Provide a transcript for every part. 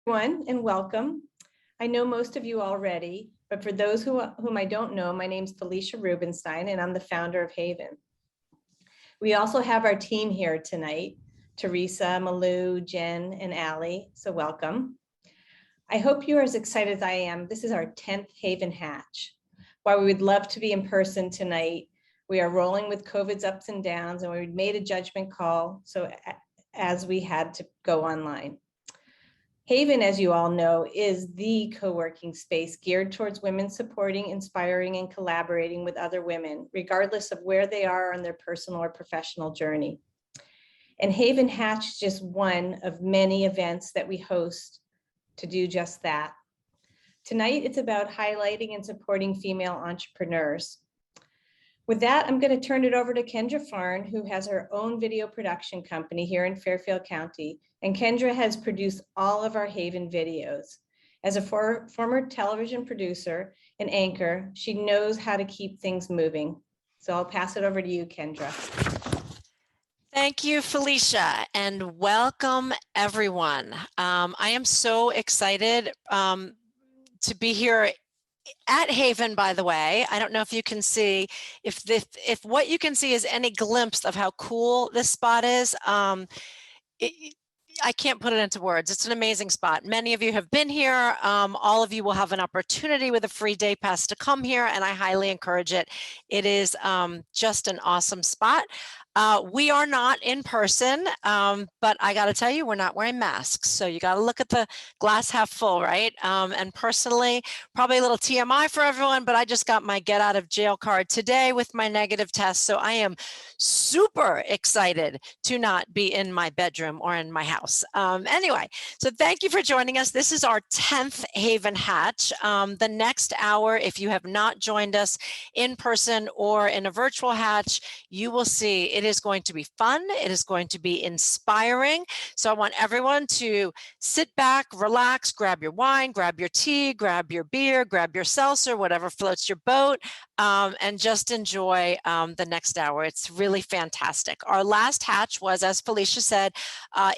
Everyone, and welcome. I know most of you already, but for those whom I don't know, my name's Felicia Rubenstein, and I'm the founder of HAYVN. We also have our team here tonight, Teresa, Malou, Jen, and Alli, so welcome. I hope you are as excited as I am. This is our 10th HAYVN Hatch. While we would love to be in person tonight, we are rolling with COVID's ups and downs, and we made a judgment call, so as we had to go online. HAYVN, as you all know, is the co-working space geared towards women supporting, inspiring, and collaborating with other women, regardless of where they are on their personal or professional journey. And HAYVN Hatch is just one of many events that we host to do just that. Tonight, it's about highlighting and supporting female entrepreneurs. With that, I'm going to turn it over to Kendra Farn, who has her own video production company here in Fairfield County. And Kendra has produced all of our HAYVN videos. As a former television producer and anchor, she knows how to keep things moving. So I'll pass it over to you, Kendra. Thank you, Felicia, and welcome everyone. I am so excited to be here at HAYVN, by the way. I don't know if you can see, if what you can see is any glimpse of how cool this spot is. I can't put it into words. It's an amazing spot. Many of you have been here. All of you will have an opportunity with a free day pass to come here, and I highly encourage it. It is just an awesome spot. We are not in person, but I got to tell you, we're not wearing masks. So you got to look at the glass half full, right? And personally, probably a little TMI for everyone, but I just got my get out of jail card today with my negative test. So I am super excited to not be in my bedroom or in my house. Anyway, so thank you for joining us. This is our 10th HAYVN Hatch. The next hour, if you have not joined us in person or in a virtual hatch, you will see it is going to be fun. It is going to be inspiring. So I want everyone to sit back, relax, grab your wine, grab your tea, grab your beer, grab your seltzer, whatever floats your boat, and just enjoy the next hour. It's really fantastic. Our last hatch was, as Felicia said,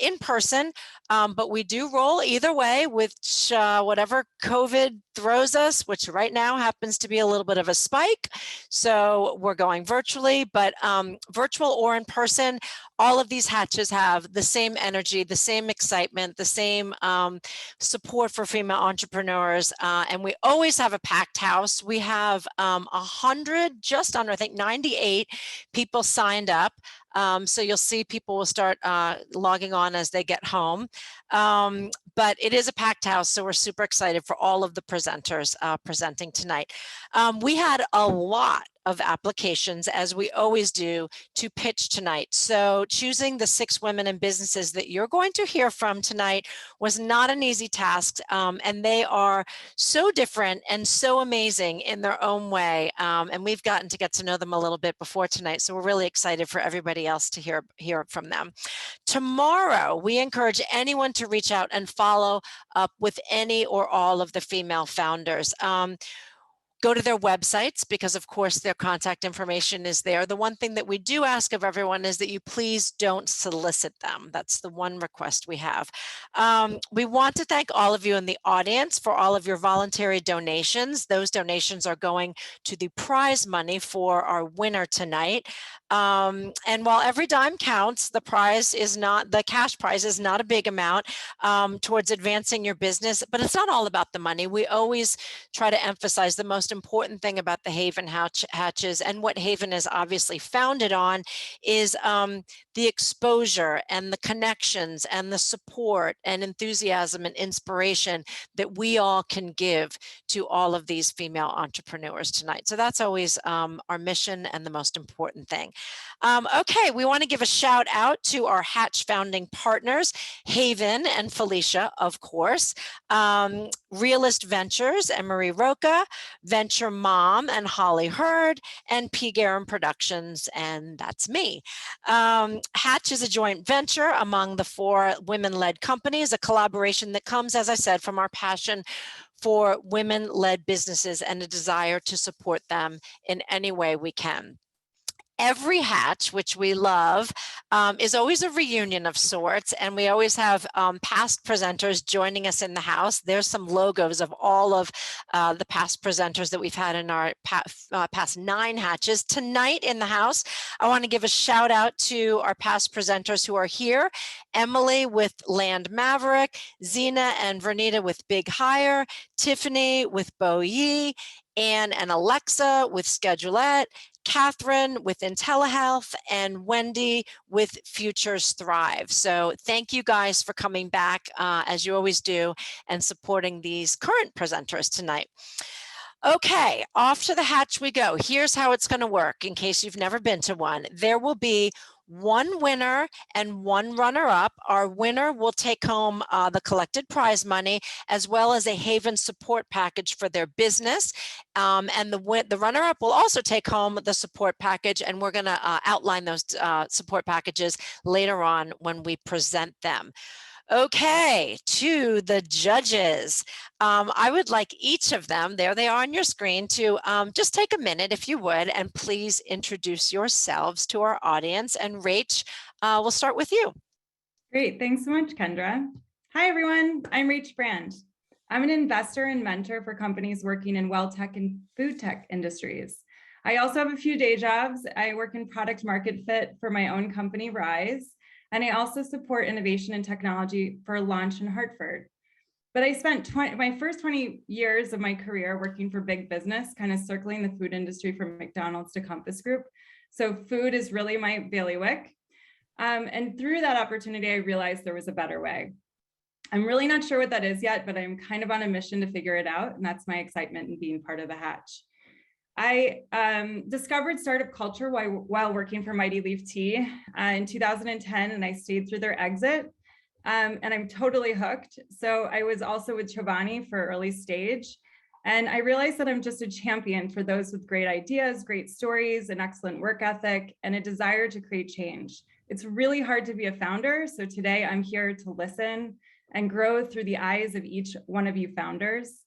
in person, but we do roll either way with whatever COVID throws us, which right now happens to be a little bit of a spike. So we're going virtually, but virtual or in person, all of these hatches have the same energy, the same excitement, the same support for female entrepreneurs. And we always have a packed house. We have 100, just under, I think 98 people signed up. So you'll see people will start logging on as they get home. But it is a packed house, so we're super excited for all of the presenters presenting tonight. We had a lot of applications, as we always do, to pitch tonight. So choosing the 6 women in businesses that you're going to hear from tonight was not an easy task, and they are so different and so amazing in their own way, and we've gotten to get to know them a little bit before tonight, so we're really excited for everybody else to hear from them. Tomorrow, we encourage anyone to reach out and follow up with any or all of the female founders. Go to their websites, because of course their contact information is there. The one thing that we do ask of everyone is that you please don't solicit them. That's the one request we have. We want to thank all of you in the audience for all of your voluntary donations. Those donations are going to the prize money for our winner tonight. And while every dime counts, the cash prize is not a big amount towards advancing your business, but it's not all about the money. We always try to emphasize the most important thing about the HAYVN Hatches, and what HAYVN is obviously founded on, is the exposure and the connections and the support and enthusiasm and inspiration that we all can give to all of these female entrepreneurs tonight. So that's always our mission and the most important thing. Okay, we want to give a shout out to our Hatch founding partners, HAYVN and Felicia, of course, Realist Ventures and Marie Roca, Venture Mom and Holly Hurd, and P. Garum Productions, and that's me. Hatch is a joint venture among the 4 women-led companies, a collaboration that comes, as I said, from our passion for women-led businesses and a desire to support them in any way we can. every hatch, which we love, is always a reunion of sorts. And we always have past presenters joining us in the house. There's some logos of all of the past presenters that we've had in our past 9 hatches. Tonight in the house, I want to give a shout out to our past presenters who are here. Emily with Land Maverick, Zena and Vernita with Big Hire, Tiffany with Bo Yi, Anne and Alexa with Schedulette, Catherine with IntelliHealth, and Wendy with Futures Thrive. So thank you guys for coming back as you always do and supporting these current presenters tonight. Okay, off to the hatch we go. Here's how it's going to work in case you've never been to one. There will be 1 winner and 1 runner-up. Our winner will take home the collected prize money as well as a HAYVN support package for their business. And the runner-up will also take home the support package, and we're going to outline those support packages later on when we present them. Okay, to the judges. I would like each of them, there they are on your screen, to just take a minute, if you would, and please introduce yourselves to our audience. And Rach, we'll start with you. Great, thanks so much, Kendra. Hi, everyone, I'm Rach Brand. I'm an investor and mentor for companies working in well tech and food tech industries. I also have a few day jobs. I work in product market fit for my own company, Rise. And I also support innovation and technology for Launch in Hartford. But I spent my first 20 years of my career working for big business, kind of circling the food industry from McDonald's to Compass Group. So food is really my bailiwick. And through that opportunity, I realized there was a better way. I'm really not sure what that is yet, but I'm kind of on a mission to figure it out. And that's my excitement in being part of the Hatch. I discovered startup culture while working for Mighty Leaf Tea in 2010, and I stayed through their exit, and I'm totally hooked. So I was also with Chobani for early stage, and I realized that I'm just a champion for those with great ideas, great stories, an excellent work ethic, and a desire to create change. It's really hard to be a founder, so today I'm here to listen and grow through the eyes of each one of you founders.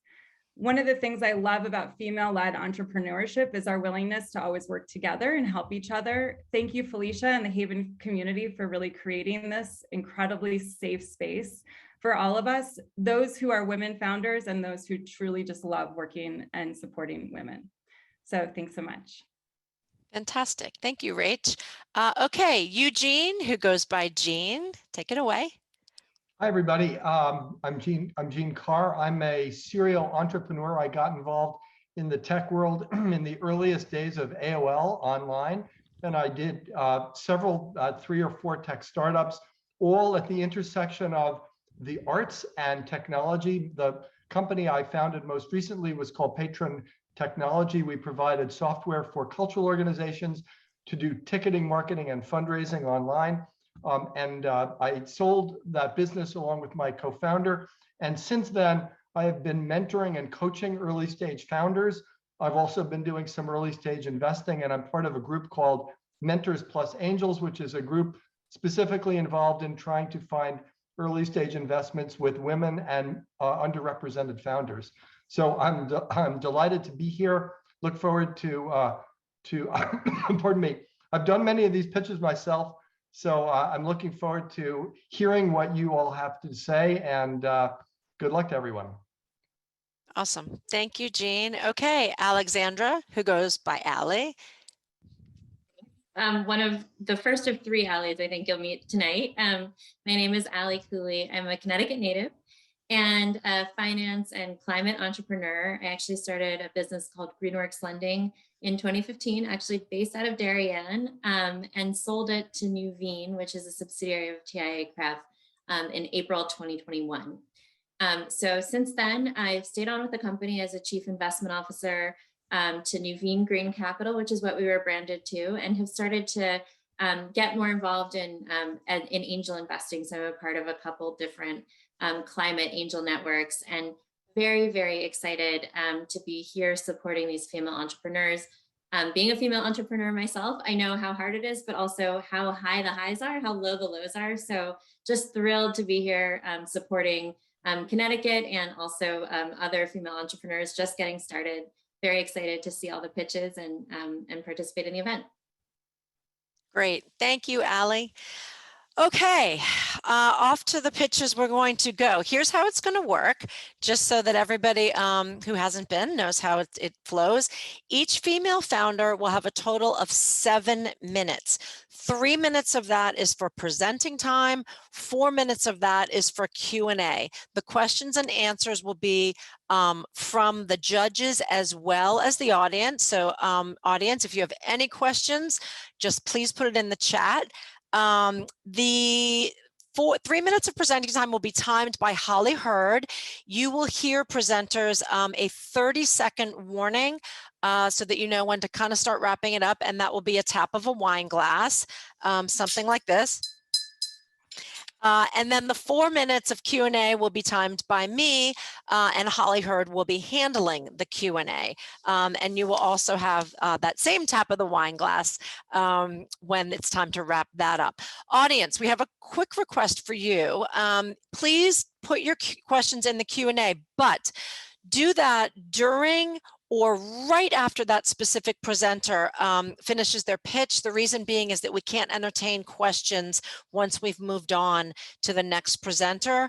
One of the things I love about female-led entrepreneurship is our willingness to always work together and help each other. Thank you, Felicia and the HAYVN community, for really creating this incredibly safe space for all of us, those who are women founders and those who truly just love working and supporting women. So thanks so much. Fantastic. Thank you, Rach. Okay, Eugene, who goes by Gene, take it away. Hi, everybody. I'm Gene Carr. I'm a serial entrepreneur. I got involved in the tech world in the earliest days of AOL online, and I did several 3 or 4 tech startups, all at the intersection of the arts and technology. The company I founded most recently was called Patron Technology. We provided software for cultural organizations to do ticketing, marketing, and fundraising online. I sold that business along with my co-founder. And since then, I have been mentoring and coaching early stage founders. I've also been doing some early stage investing, and I'm part of a group called Mentors Plus Angels, which is a group specifically involved in trying to find early stage investments with women and underrepresented founders. So I'm delighted to be here. Look forward to pardon me. I've done many of these pitches myself. So I'm looking forward to hearing what you all have to say, and good luck to everyone. Awesome. Thank you, Jean. Okay, Alexandra, who goes by Alli. One of the first of 3 Allies I think you'll meet tonight. My name is Alli Cooley. I'm a Connecticut native and a finance and climate entrepreneur. I actually started a business called Greenworks Lending in 2015, actually based out of Darien, and sold it to Nuveen, which is a subsidiary of TIA Craft, in April 2021. So since then, I've stayed on with the company as a chief investment officer to Nuveen Green Capital, which is what we were branded to, and have started to get more involved in angel investing. So I'm a part of a couple different climate angel networks, and very, very excited to be here supporting these female entrepreneurs. Being a female entrepreneur myself, I know how hard it is, but also how high the highs are, how low the lows are. So just thrilled to be here supporting Connecticut and also other female entrepreneurs just getting started. Very excited to see all the pitches and participate in the event. Great. Thank you, Alli. Okay, off to the pitches we're going to go. Here's how it's going to work, just so that everybody who hasn't been knows how it flows. Each female founder will have a total of 7 minutes. 3 minutes of that is for presenting time. 4 minutes of that is for Q&A. The questions and answers will be from the judges as well as the audience. So audience, if you have any questions, just please put it in the chat. The 3 minutes of presenting time will be timed by Holly Hurd. You will hear presenters a 30-second warning so that you know when to kind of start wrapping it up, and that will be a tap of a wine glass, something like this. And then the 4 minutes of Q&A will be timed by me, and Holly Hurd will be handling the Q&A. And you will also have that same tap of the wine glass when it's time to wrap that up. Audience, we have a quick request for you. Please put your questions in the Q&A, but do that during or right after that specific presenter finishes their pitch. The reason being is that we can't entertain questions once we've moved on to the next presenter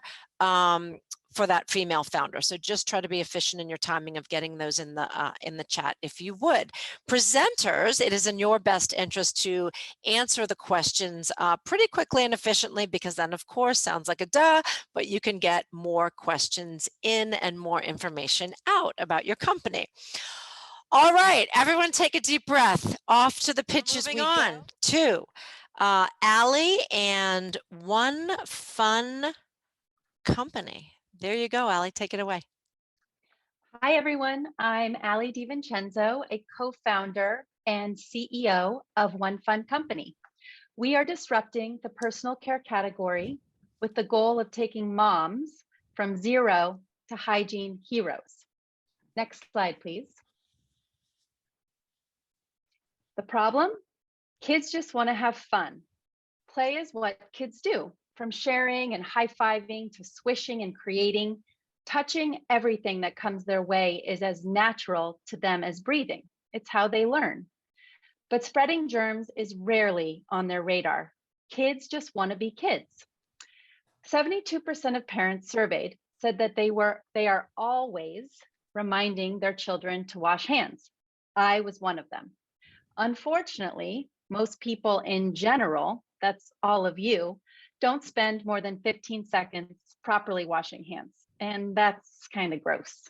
for that female founder. So just try to be efficient in your timing of getting those in the chat, if you would. Presenters, it is in your best interest to answer the questions pretty quickly and efficiently, because then, of course, sounds like a duh, but you can get more questions in and more information out about your company. All right, everyone take a deep breath. Off to the pitches we go. To Alli and One Fun Company. There you go, Alli, take it away. Hi, everyone. I'm Alli DiVincenzo, a co-founder and CEO of One Fun Company. We are disrupting the personal care category with the goal of taking moms from zero to hygiene heroes. Next slide, please. The problem? Kids just want to have fun. Play is what kids do. From sharing and high-fiving to swishing and creating, touching everything that comes their way is as natural to them as breathing. It's how they learn. But spreading germs is rarely on their radar. Kids just want to be kids. 72% of parents surveyed said that they are always reminding their children to wash hands. I was one of them. Unfortunately, most people in general, that's all of you, don't spend more than 15 seconds properly washing hands. And that's kind of gross.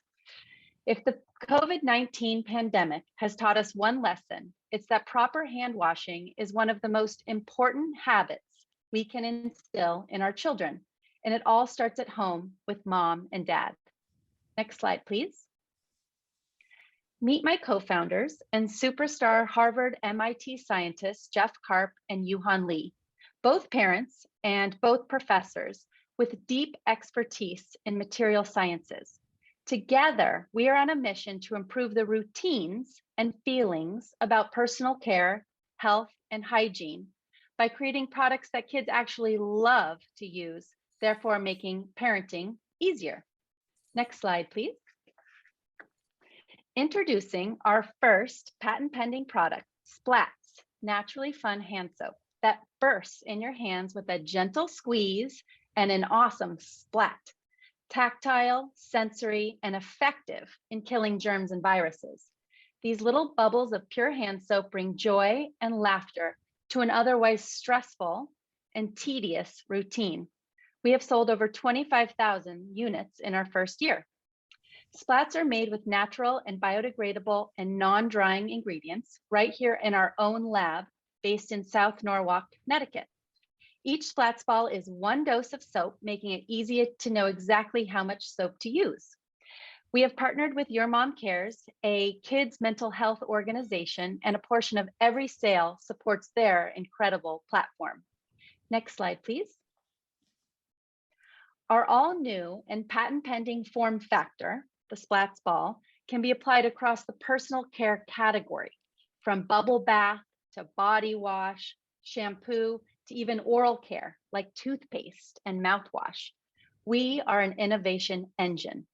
If the COVID-19 pandemic has taught us one lesson, it's that proper hand washing is one of the most important habits we can instill in our children. And it all starts at home with mom and dad. Next slide, please. Meet my co-founders and superstar Harvard MIT scientists, Jeff Karp and Yuhan Lee, both parents and both professors with deep expertise in material sciences. Together, we are on a mission to improve the routines and feelings about personal care, health, and hygiene by creating products that kids actually love to use, therefore making parenting easier. Next slide, please. Introducing our first patent-pending product, Splats, naturally fun hand soap that bursts in your hands with a gentle squeeze and an awesome splat. Tactile, sensory, and effective in killing germs and viruses. These little bubbles of pure hand soap bring joy and laughter to an otherwise stressful and tedious routine. We have sold over 25,000 units in our first year. Splats are made with natural and biodegradable and non-drying ingredients right here in our own lab based in South Norwalk, Connecticut. Each Splats ball is 1 dose of soap, making it easy to know exactly how much soap to use. We have partnered with Your Mom Cares, a kids' mental health organization, and a portion of every sale supports their incredible platform. Next slide, please. Our all new and patent pending form factor, the Splats ball, can be applied across the personal care category, from bubble bath to body wash, shampoo, to even oral care like toothpaste and mouthwash. We are an innovation engine.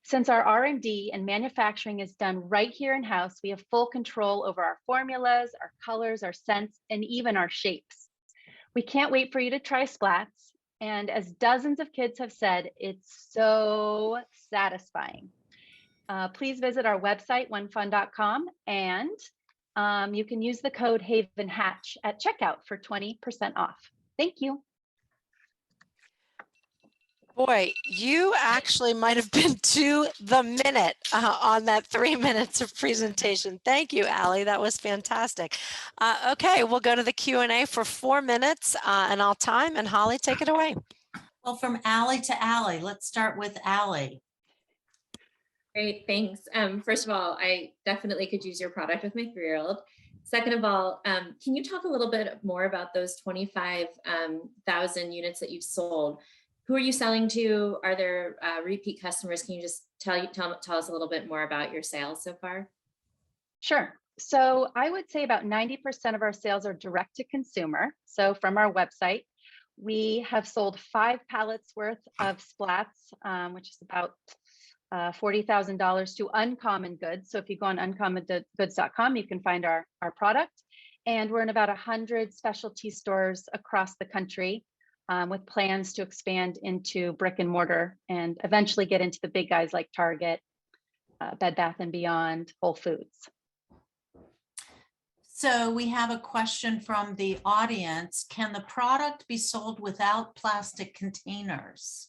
Since our R&D and manufacturing is done right here in-house, we have full control over our formulas, our colors, our scents, and even our shapes. We can't wait for you to try Splats. And as dozens of kids have said, it's so satisfying. Please visit our website, onefun.com, and you can use the code HAYVN HATCH at checkout for 20% off. Thank you. Boy, you actually might have been to the minute on that 3 minutes of presentation. Thank you, Alli. That was fantastic. Okay, we'll go to the Q&A for 4 minutes and I'll time, and Holly, take it away. Well, from Alli to Alli, let's start with Alli. Great, thanks. First of all, I definitely could use your product with my 3-year-old. Second of all, can you talk a little bit more about those 25,000 units that you've sold? Who are you selling to? Are there repeat customers? Can you just tell us a little bit more about your sales so far? Sure. So I would say about 90% of our sales are direct to consumer. So from our website, we have sold 5 pallets worth of Splats, which is about $40,000 to Uncommon Goods. So if you go on uncommongoods.com, you can find our product. And we're in about 100 specialty stores across the country, with plans to expand into brick and mortar and eventually get into the big guys like Target, Bed Bath & Beyond, Whole Foods. So we have a question from the audience. Can the product be sold without plastic containers?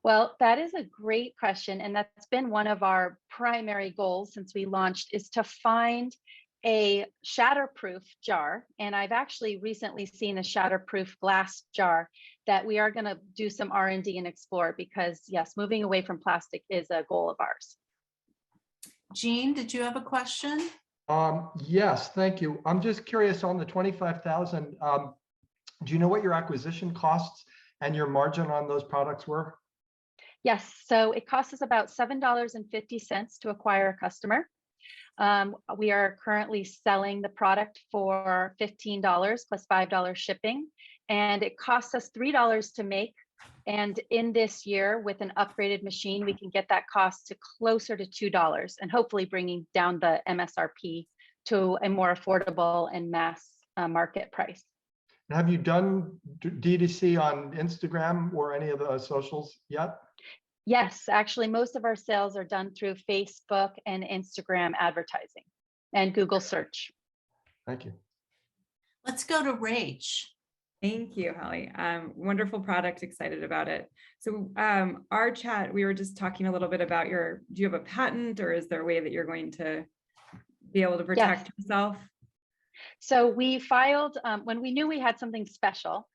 Well, that is a great question. And that's been one of our primary goals since we launched, is to find a shatterproof jar. And I've actually recently seen a shatterproof glass jar that we are going to do some R&D and explore, because yes, moving away from plastic is a goal of ours. Jean, did you have a question? Yes, thank you. I'm just curious on the 25,000. Do you know what your acquisition costs and your margin on those products were? Yes, so it costs us about $7.50 to acquire a customer. We are currently selling the product for $15 plus $5 shipping, and it costs us $3 to make. And in this year, with an upgraded machine, we can get that cost to closer to $2 and hopefully bringing down the MSRP to a more affordable and mass market price. Have you done D2C on Instagram or any of the socials yet? Yes, actually, most of our sales are done through Facebook and Instagram advertising and Google search. Thank you. Let's go to Rach. Thank you, Holly. Wonderful product, excited about it. So our chat, we were just talking a little bit about do you have a patent, or is there a way that you're going to be able to protect yourself? So we filed, when we knew we had something special,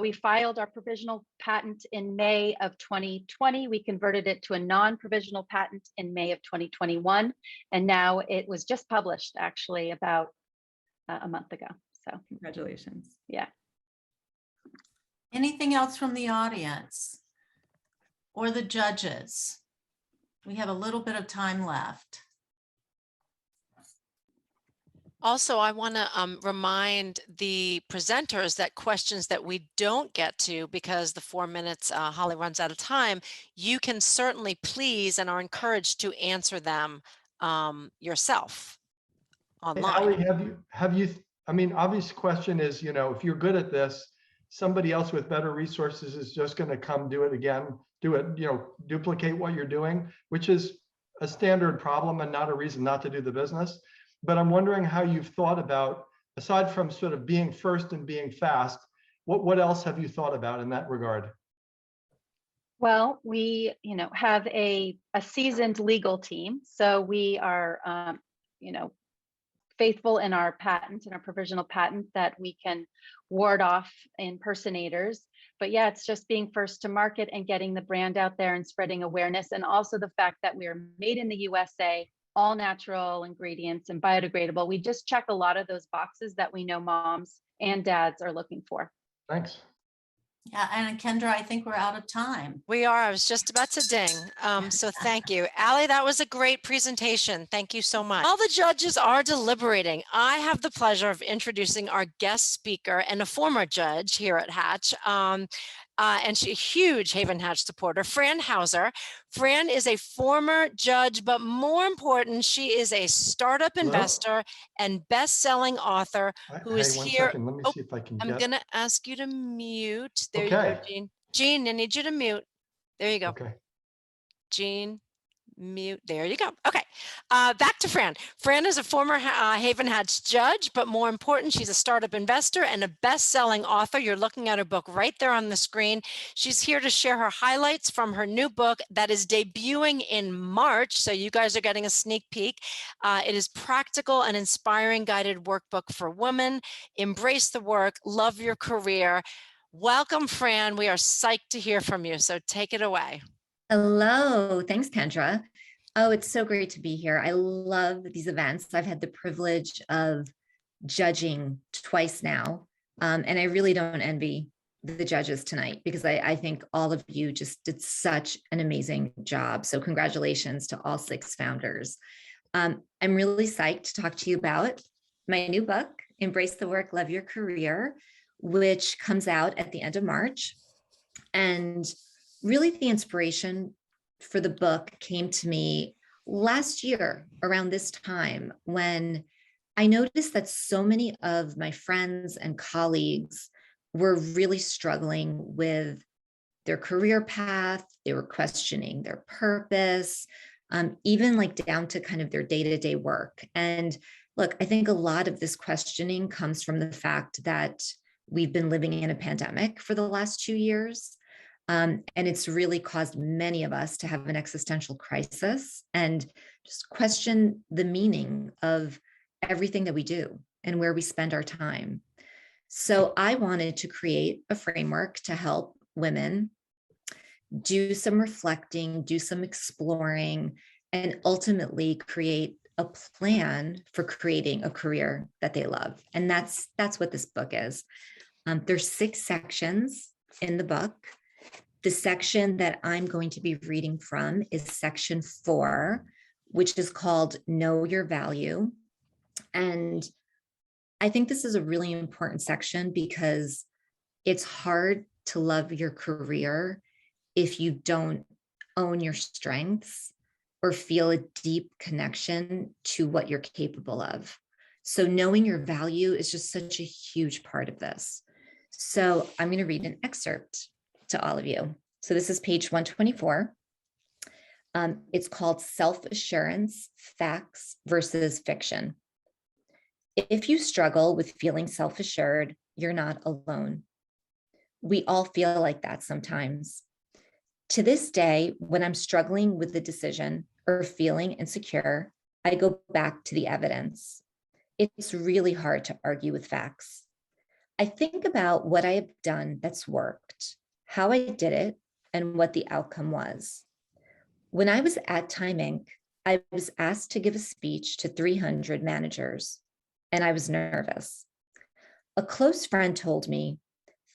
we filed our provisional patent in May of 2020. We converted it to a non-provisional patent in May of 2021. And now it was just published actually about a month ago. So congratulations. Yeah. Anything else from the audience or the judges? We have a little bit of time left. Also, I want to remind the presenters that questions that we don't get to, because the 4 minutes Holly runs out of time, you can certainly please and are encouraged to answer them yourself online. Alli, have you, I mean, obvious question is, if you're good at this, somebody else with better resources is just going to come do it again, duplicate what you're doing, which is a standard problem and not a reason not to do the business. But I'm wondering how you've thought about, aside from sort of being first and being fast, what else have you thought about in that regard? Well, we, have a seasoned legal team. So we are, faithful in our patent, in our provisional patent, that we can ward off impersonators. But yeah, it's just being first to market and getting the brand out there and spreading awareness. And also the fact that we are made in the USA, all natural ingredients and biodegradable. We just check a lot of those boxes that we know moms and dads are looking for. Thanks. Yeah, and Kendra, I think we're out of time. We are. I was just about to ding. So thank you. Alli, that was a great presentation. Thank you so much. While the judges are deliberating, I have the pleasure of introducing our guest speaker and a former judge here at Hatch. and she's a huge HAYVN Hatch supporter, Fran Hauser. Fran is a former judge, but more important, she is a startup Hello? investor and best-selling author who is Hey, one here. second. Let me Oh, see if I can I'm get. gonna ask you to mute. There you go, Okay. Jean. Jean, I need you to mute. There you go. Okay. Jean, mute. There you go. Okay. Back to Fran. Fran is a former HAYVN Hatch judge, but more important, she's a startup investor and a best-selling author. You're looking at her book right there on the screen. She's here to share her highlights from her new book that is debuting in March. So you guys are getting a sneak peek. It is practical and inspiring guided workbook for women. Embrace the work, love your career. Welcome, Fran. We are psyched to hear from you. So take it away. Hello, thanks, Kendra. Oh, it's so great to be here. I love these events. I've had the privilege of judging twice now, and I really don't envy the judges tonight because I think all of you just did such an amazing job. So congratulations to all 6 founders. I'm really psyched to talk to you about my new book, Embrace the Work, Love Your Career, which comes out at the end of March. And really the inspiration for the book came to me last year around this time when I noticed that so many of my friends and colleagues were really struggling with their career path. They were questioning their purpose, even like down to kind of their day-to-day work. And look, I think a lot of this questioning comes from the fact that we've been living in a pandemic for the last 2 years. And it's really caused many of us to have an existential crisis and just question the meaning of everything that we do and where we spend our time. So I wanted to create a framework to help women do some reflecting, do some exploring, and ultimately create a plan for creating a career that they love. And that's what this book is. There's 6 sections in the book. The section that I'm going to be reading from is section 4, which is called Know Your Value. And I think this is a really important section because it's hard to love your career if you don't own your strengths or feel a deep connection to what you're capable of. So knowing your value is just such a huge part of this. So I'm going to read an excerpt to all of you. So this is page 124. It's called Self-Assurance, Facts versus Fiction. If you struggle with feeling self-assured, you're not alone. We all feel like that sometimes. To this day, when I'm struggling with the decision or feeling insecure, I go back to the evidence. It's really hard to argue with facts. I think about what I have done that's worked, how I did it, and what the outcome was. When I was at Time Inc., I was asked to give a speech to 300 managers, and I was nervous. A close friend told me,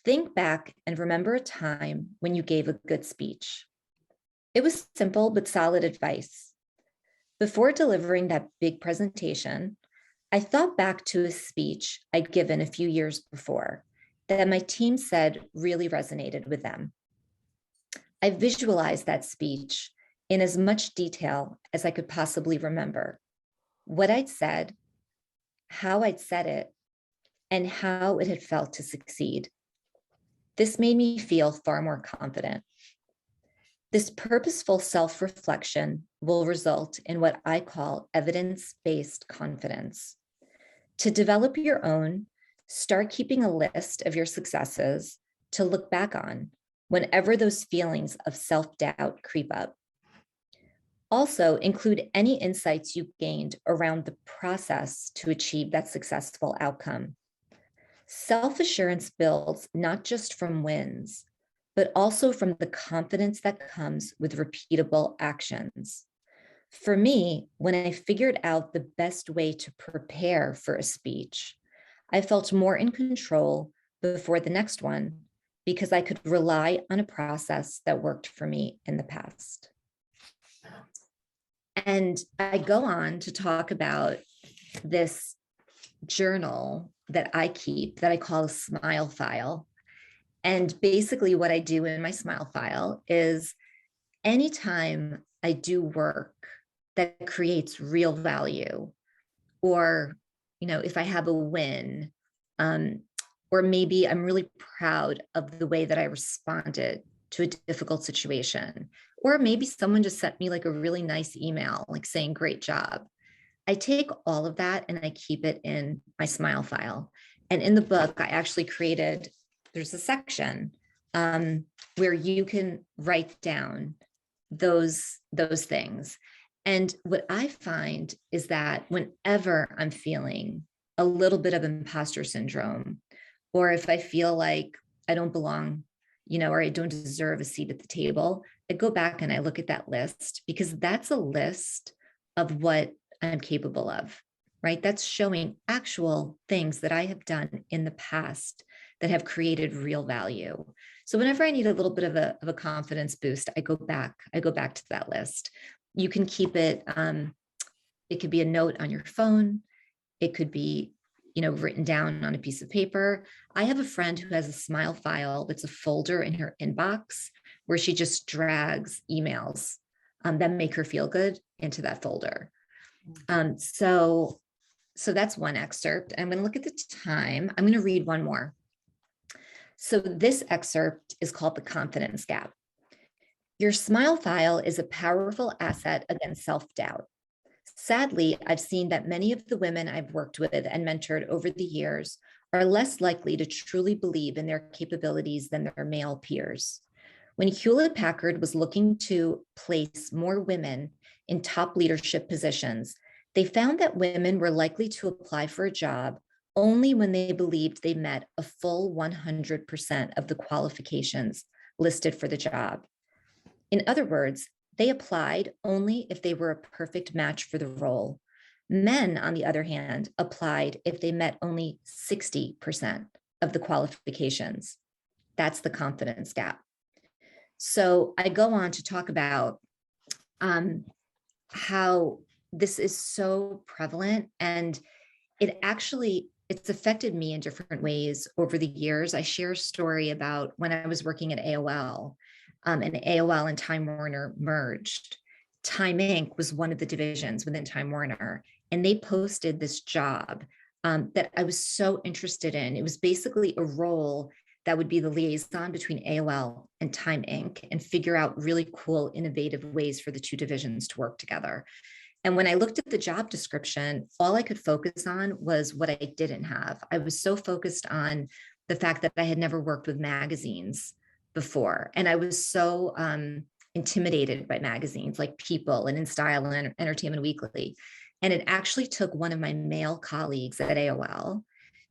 think back and remember a time when you gave a good speech. It was simple but solid advice. Before delivering that big presentation, I thought back to a speech I'd given a few years before that my team said really resonated with them. I visualized that speech in as much detail as I could possibly remember, what I'd said, how I'd said it, and how it had felt to succeed. This made me feel far more confident. This purposeful self-reflection will result in what I call evidence-based confidence. To develop your own, start keeping a list of your successes to look back on whenever those feelings of self-doubt creep up. Also, include any insights you gained around the process to achieve that successful outcome. Self-assurance builds not just from wins, but also from the confidence that comes with repeatable actions. For me, when I figured out the best way to prepare for a speech, I felt more in control before the next one because I could rely on a process that worked for me in the past. And I go on to talk about this journal that I keep that I call a smile file. And basically what I do in my smile file is anytime I do work that creates real value, or, if I have a win, or maybe I'm really proud of the way that I responded to a difficult situation, or maybe someone just sent me like a really nice email, like saying, great job. I take all of that and I keep it in my smile file. And in the book, I actually created, there's a section where you can write down those things. And what I find is that whenever I'm feeling a little bit of imposter syndrome, or if I feel like I don't belong, or I don't deserve a seat at the table, I go back and I look at that list, because that's a list of what I'm capable of, right? That's showing actual things that I have done in the past that have created real value. So whenever I need a little bit of a confidence boost, I go back to that list. You can keep it, it could be a note on your phone. It could be, written down on a piece of paper. I have a friend who has a smile file that's a folder in her inbox where she just drags emails that make her feel good into that folder. So that's one excerpt. I'm going to look at the time. I'm going to read one more. So this excerpt is called The Confidence Gap. Your smile file is a powerful asset against self-doubt. Sadly, I've seen that many of the women I've worked with and mentored over the years are less likely to truly believe in their capabilities than their male peers. When Hewlett-Packard was looking to place more women in top leadership positions, they found that women were likely to apply for a job only when they believed they met a full 100% of the qualifications listed for the job. In other words, they applied only if they were a perfect match for the role. Men, on the other hand, applied if they met only 60% of the qualifications. That's the confidence gap. So I go on to talk about how this is so prevalent, and it's affected me in different ways over the years. I share a story about when I was working at AOL, and AOL and Time Warner merged. Time Inc. was one of the divisions within Time Warner, and they posted this job that I was so interested in. It was basically a role that would be the liaison between AOL and Time Inc. and figure out really cool, innovative ways for the two divisions to work together. And when I looked at the job description, all I could focus on was what I didn't have. I was so focused on the fact that I had never worked with magazines before. And I was so intimidated by magazines like People and InStyle and Entertainment Weekly. And it actually took one of my male colleagues at AOL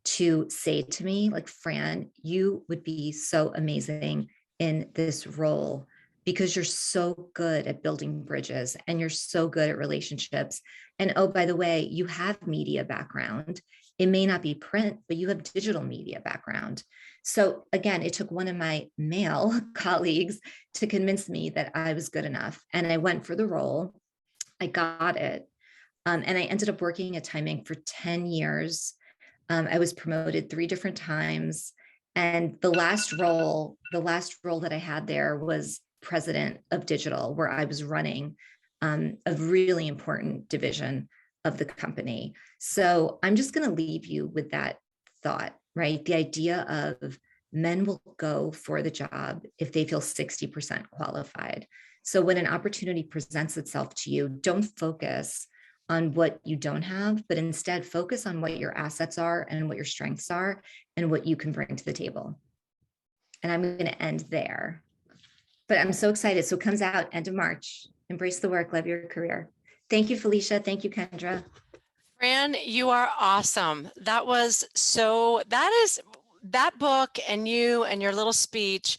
to say to me, like, Fran, you would be so amazing in this role because you're so good at building bridges and you're so good at relationships. And oh, by the way, you have media background. It may not be print, but you have digital media background. So again, it took one of my male colleagues to convince me that I was good enough. And I went for the role. I got it. And I ended up working at Time Inc. for 10 years. I was promoted 3 different times. And the last role that I had there was president of digital, where I was running a really important division of the company. So I'm just going to leave you with that thought, right? The idea of men will go for the job if they feel 60% qualified. So when an opportunity presents itself to you, don't focus on what you don't have, but instead focus on what your assets are and what your strengths are and what you can bring to the table. And I'm going to end there. But I'm so excited. So it comes out end of March. Embrace the work, love your career. Thank you, Felicia. Thank you, Kendra. Fran, you are awesome. That book and you and your little speech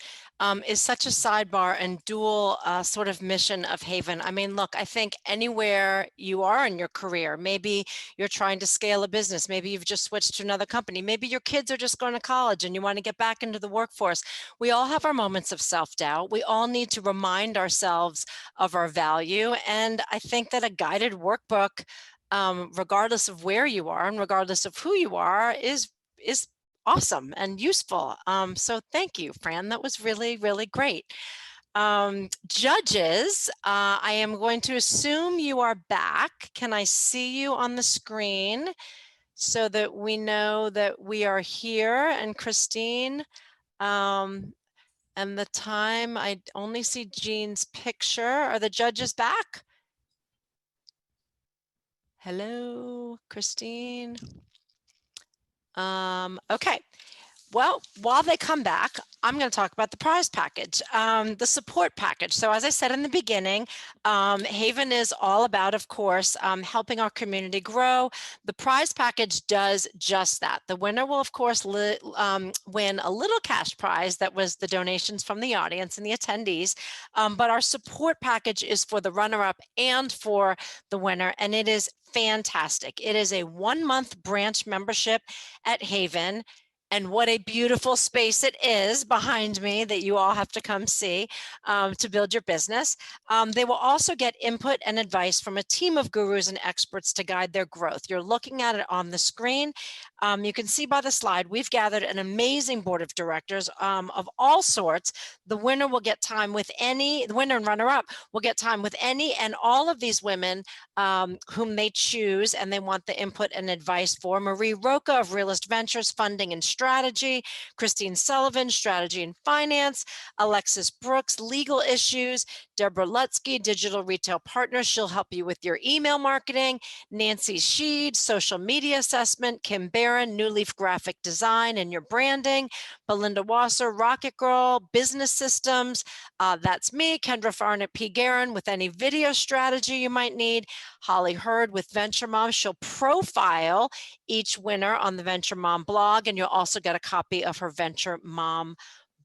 is such a sidebar and dual sort of mission of HAYVN. I mean, look, I think anywhere you are in your career, maybe you're trying to scale a business, maybe you've just switched to another company, maybe your kids are just going to college and you want to get back into the workforce. We all have our moments of self-doubt. We all need to remind ourselves of our value. And I think that a guided workbook, regardless of where you are and regardless of who you are, is awesome and useful. So thank you, Fran. That was really, really great. Judges, I am going to assume you are back. Can I see you on the screen so that we know that we are here? And Christine, and the time, I only see Jean's picture. Are the judges back? Hello, Christine. Okay. Well, while they come back, I'm going to talk about the prize package, the support package. So as I said in the beginning, HAYVN is all about, of course, helping our community grow. The prize package does just that. The winner will, of course, win a little cash prize that was the donations from the audience and the attendees. But our support package is for the runner-up and for the winner, and it is fantastic. It is a 1-month branch membership at HAYVN. And what a beautiful space it is behind me that you all have to come see to build your business. They will also get input and advice from a team of gurus and experts to guide their growth. You're looking at it on the screen. You can see by the slide, we've gathered an amazing board of directors of all sorts. The winner will get time with the winner and runner-up will get time with any and all of these women whom they choose and they want the input and advice for. Marie Roca of Realist Ventures, Funding and Strategy, Christine Sullivan, Strategy and Finance, Alexis Brooks, Legal Issues, Deborah Lutsky, Digital Retail Partners, she'll help you with your email marketing, Nancy Sheed, Social Media Assessment, Kim Barron, New Leaf Graphic Design and your branding, Belinda Wasser, Rocket Girl, Business Systems, that's me, Kendra Farnett P. Guerin with any video strategy you might need, Holly Hurd with Venture Mom, she'll profile each winner on the Venture Mom blog, and you'll also get a copy of her Venture Mom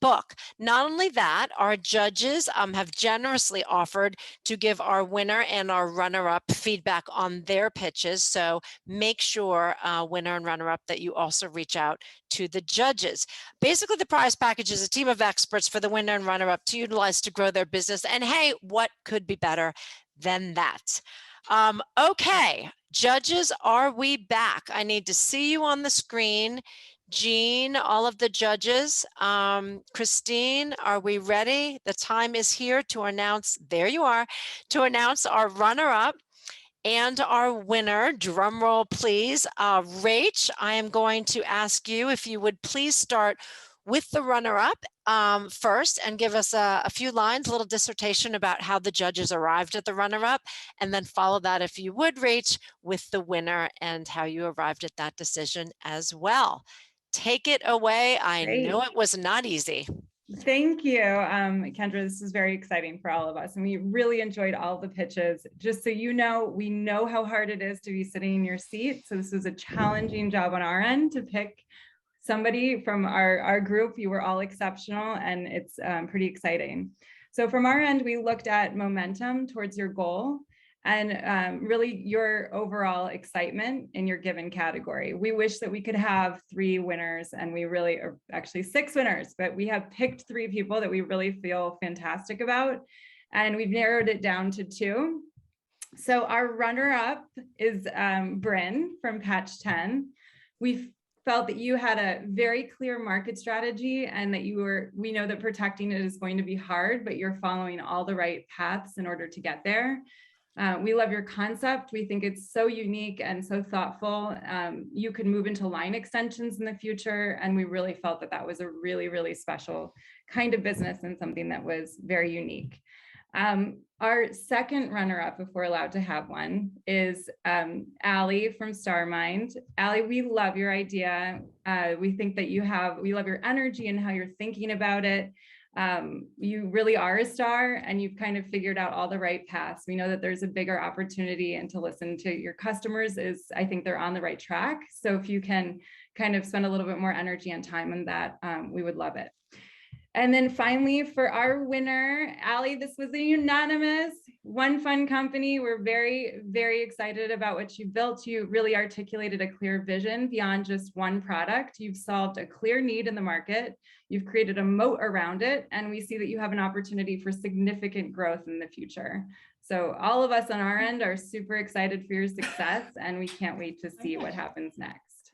book. Not only that, our judges have generously offered to give our winner and our runner-up feedback on their pitches. So make sure, winner and runner-up, that you also reach out to the judges. Basically, the prize package is a team of experts for the winner and runner-up to utilize to grow their business. And hey, what could be better than that? Okay, judges, are we back? I need to see you on the screen. Jean, all of the judges. Christine, are we ready? The time is here to announce, there you are, to announce our runner-up and our winner. Drum roll, please. Rach, I am going to ask you if you would please start with the runner-up first and give us a few lines, a little dissertation about how the judges arrived at the runner-up, and then follow that, if you would, Rach, with the winner and how you arrived at that decision as well. Take it away. I know it was not easy. Thank you, Kendra. This is very exciting for all of us, and we really enjoyed all the pitches. Just so you know, we know how hard it is to be sitting in your seat. So this was a challenging job on our end to pick somebody from our group. You were all exceptional, and it's pretty exciting. So from our end, we looked at momentum towards your goal and really your overall excitement in your given category. We wish that we could have 3 winners, and we really are actually 6 winners, but we have picked 3 people that we really feel fantastic about, and we've narrowed it down to 2. So our runner-up is Bryn from Patch 10. We felt that you had a very clear market strategy, and that we know that protecting it is going to be hard, but you're following all the right paths in order to get there. We love your concept. We think it's so unique and so thoughtful. You could move into line extensions in the future, and we really felt that that was a really, really special kind of business and something that was very unique. Our second runner-up, if we're allowed to have one, is Alli from Starmind. Alli, we love your idea. We think that we love your energy and how you're thinking about it. You really are a star, and you've kind of figured out all the right paths. We know that there's a bigger opportunity, and to listen to your customers I think they're on the right track. So if you can kind of spend a little bit more energy and time on that, we would love it. And then finally, for our winner, Alli, this was a unanimous One Fun Company. We're very, very excited about what you built. You really articulated a clear vision beyond just one product. You've solved a clear need in the market. You've created a moat around it, and we see that you have an opportunity for significant growth in the future. So all of us on our end are super excited for your success, and we can't wait to see what happens next.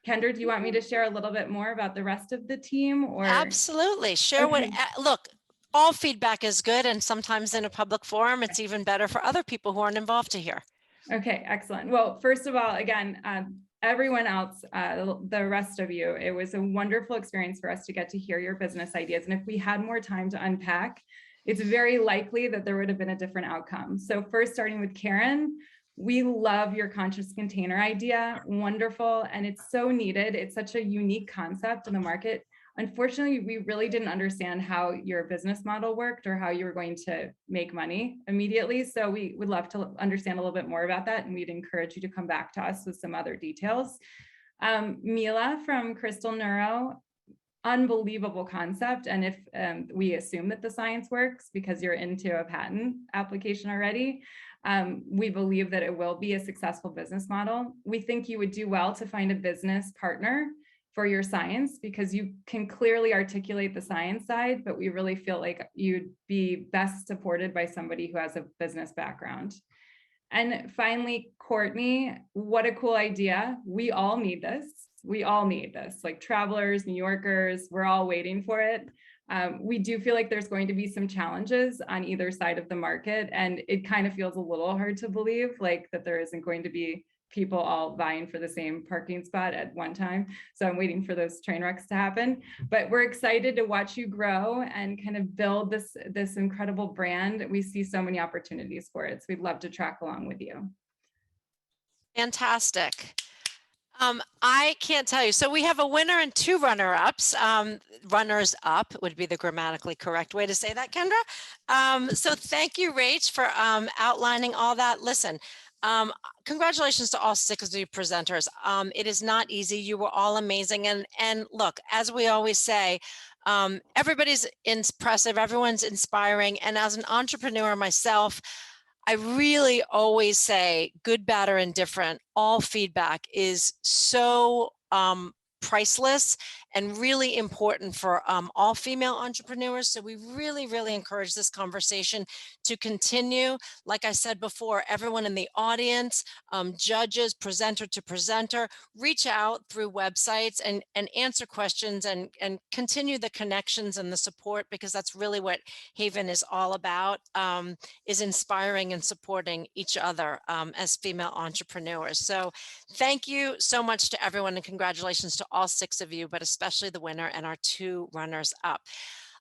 Kendra, do you want me to share a little bit more about the rest of the team or? Absolutely. Share what, Okay. look, all feedback is good. And sometimes in a public forum, it's even better for other people who aren't involved to hear. Okay, excellent. Well, first of all, again, everyone else, the rest of you, it was a wonderful experience for us to get to hear your business ideas. And if we had more time to unpack, it's very likely that there would have been a different outcome. So first, starting with Karen, we love your conscious container idea. Wonderful. And it's so needed. It's such a unique concept in the market. Unfortunately, we really didn't understand how your business model worked or how you were going to make money immediately. So we would love to understand a little bit more about that. And we'd encourage you to come back to us with some other details. Mila from Crystal Neuro, unbelievable concept. And if we assume that the science works because you're into a patent application already, we believe that it will be a successful business model. We think you would do well to find a business partner for your science because you can clearly articulate the science side, but we really feel like you'd be best supported by somebody who has a business background. And finally, Courtney, what a cool idea. We all need this. We all need this, like travelers, New Yorkers, we're all waiting for it. We do feel like there's going to be some challenges on either side of the market. And it kind of feels a little hard to believe like that there isn't going to be people all vying for the same parking spot at one time. So I'm waiting for those train wrecks to happen, but we're excited to watch you grow and kind of build this incredible brand. We see so many opportunities for it. So we'd love to track along with you. Fantastic. I can't tell you. So we have a winner and two runner-ups. Runners up would be the grammatically correct way to say that, Kendra. So thank you, Rach, for outlining all that. Listen, congratulations to all 6 of you presenters. It is not easy. You were all amazing. And look, as we always say, everybody's impressive. Everyone's inspiring. And as an entrepreneur myself, I really always say good, bad, or indifferent, all feedback is so priceless and really important for all female entrepreneurs. So we really, really encourage this conversation to continue. Like I said before, everyone in the audience, judges, presenter to presenter, reach out through websites and answer questions and continue the connections and the support, because that's really what HAYVN is all about, is inspiring and supporting each other as female entrepreneurs. So thank you so much to everyone and congratulations to all 6 of you, but especially the winner and our 2 runners up.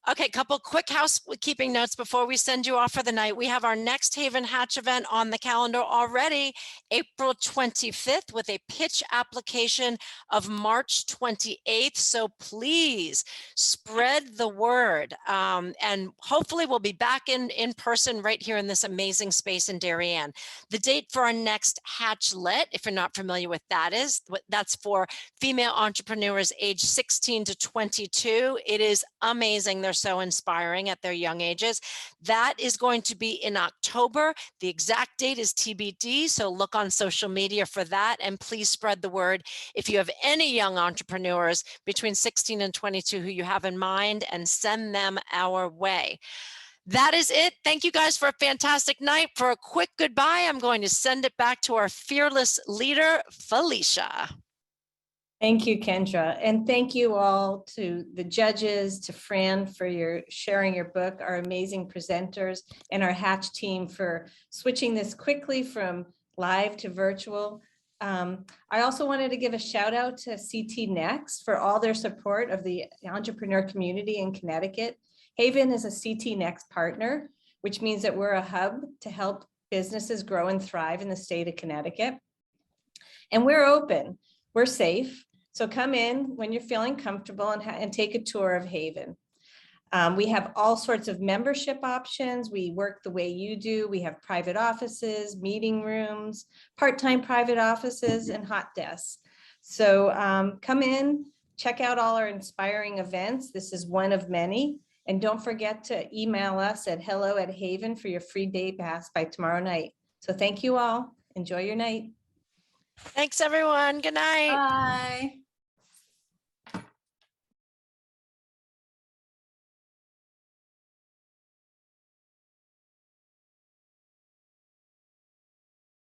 Okay, couple quick housekeeping notes before we send you off for the night. We have our next HAYVN Hatch event on the calendar already, April 25th, with a pitch application of March 28th. So please spread the word. And hopefully we'll be back in person right here in this amazing space in Darien. The date for our next Hatchlet, if you're not familiar with that's for female entrepreneurs age 16 to 22. It is amazing. They're so inspiring at their young ages. That is going to be in October. The exact date is TBD, so look on social media for that, and please spread the word if you have any young entrepreneurs between 16 and 22 who you have in mind, and send them our way. That is it. Thank you guys for a fantastic night. For a quick goodbye, I'm going to send it back to our fearless leader, Felicia. Thank you, Kendra. And thank you all to the judges, to Fran for sharing your book, our amazing presenters, and our Hatch team for switching this quickly from live to virtual. I also wanted to give a shout out to CT Next for all their support of the entrepreneur community in Connecticut. HAYVN is a CT Next partner, which means that we're a hub to help businesses grow and thrive in the state of Connecticut. And we're open, we're safe. So come in when you're feeling comfortable and take a tour of HAYVN. We have all sorts of membership options. We work the way you do. We have private offices, meeting rooms, part-time private offices, and hot desks. So come in, check out all our inspiring events. This is one of many. And don't forget to email us at hello@HAYVN for your free day pass by tomorrow night. So thank you all. Enjoy your night. Thanks, everyone. Good night. Bye.